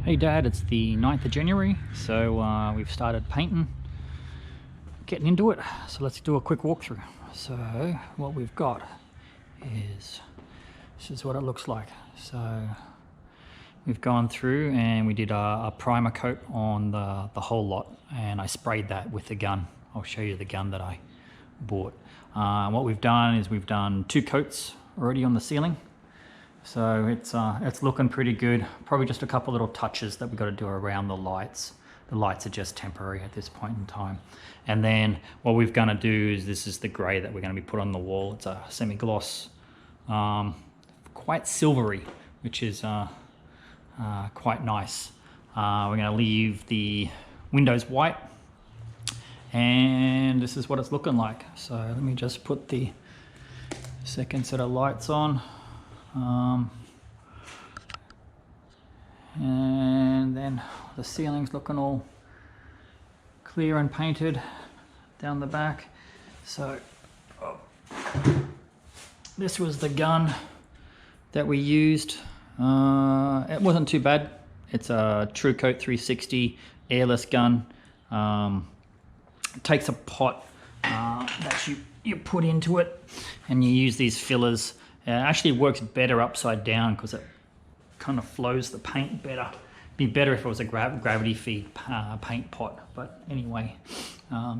Hey Dad, it's the 9th of January, so we've started painting, getting into it. So let's do a quick walkthrough. So what we've got is, this is what it looks like. So we've gone through and we did a primer coat on the whole lot, and I sprayed that with the gun. I'll show you the gun that I bought. What we've done is we've done 2 coats already on the ceiling. So it's looking pretty good. Probably just a couple little touches that we've got to do around the lights. The lights are just temporary at this point in time. And then what we're going to do is, this is the grey that we're going to be put on the wall. It's a semi-gloss, quite silvery, which is quite nice. We're going to leave the windows white, and this is what it's looking like. So let me just put the second set of lights on. And then the ceiling's looking all clear and painted down the back. So this was the gun that we used. It wasn't too bad. It's a True Coat 360 airless gun. It takes a pot that you put into it, and you use these fillers. It actually works better upside down because it kind of flows the paint better. It'd be better if it was a gravity feed paint pot, but anyway,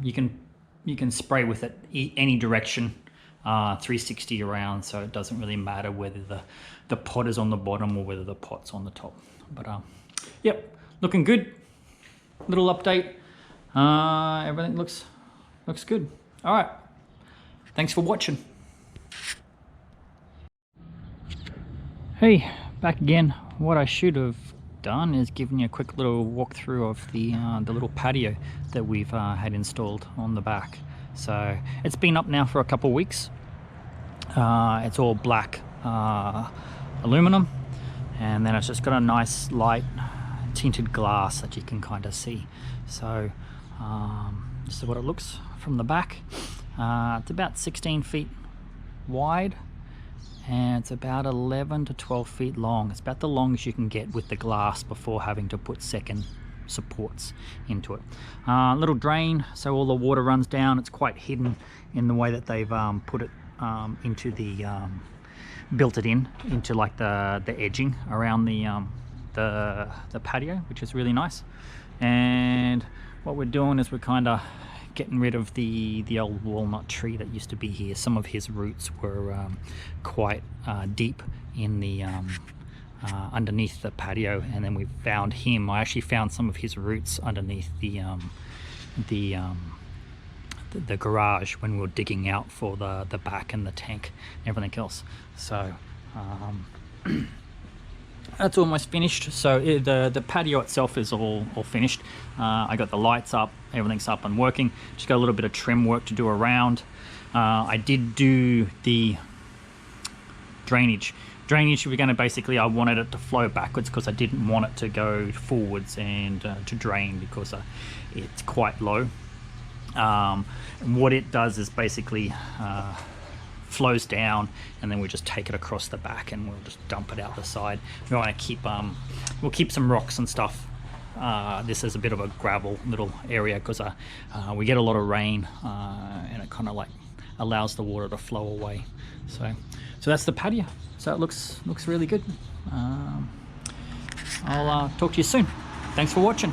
you can spray with it any direction, 360 around, so it doesn't really matter whether the pot is on the bottom or whether the pot's on the top. But yep, looking good. Little update. Everything looks good. All right, thanks for watching. Hey, back again. What I should have done is given you a quick little walkthrough of the little patio that we've had installed on the back. So it's been up now for a couple of weeks. It's all black aluminum, and then it's just got a nice light tinted glass that you can kind of see. So this is what it looks from the back. It's about 16 feet wide, and it's about 11 to 12 feet long. It's about the longest you can get with the glass before having to put second supports into it. Little drain, so all the water runs down. It's quite hidden in the way that they've put it into the built it into like the edging around the patio, which is really nice. And what we're doing is we're kind of getting rid of the old walnut tree that used to be here. Some of his roots were quite deep in the underneath the patio, and then we found him. I actually found some of his roots underneath the garage when we were digging out for the back and the tank and everything else. So that's almost finished. So the patio itself is all finished. I got the lights up, everything's up and working. Just got a little bit of trim work to do around. I did do the drainage. We're going to basically, I wanted it to flow backwards because I didn't want it to go forwards and to drain because it's quite low. And what it does is basically flows down, and then we just take it across the back and we'll just dump it out the side. We want to keep we'll keep some rocks and stuff. This is a bit of a gravel little area because we get a lot of rain, and it kind of like allows the water to flow away. So that's the patio. So it looks really good. I'll talk to you soon. Thanks for watching.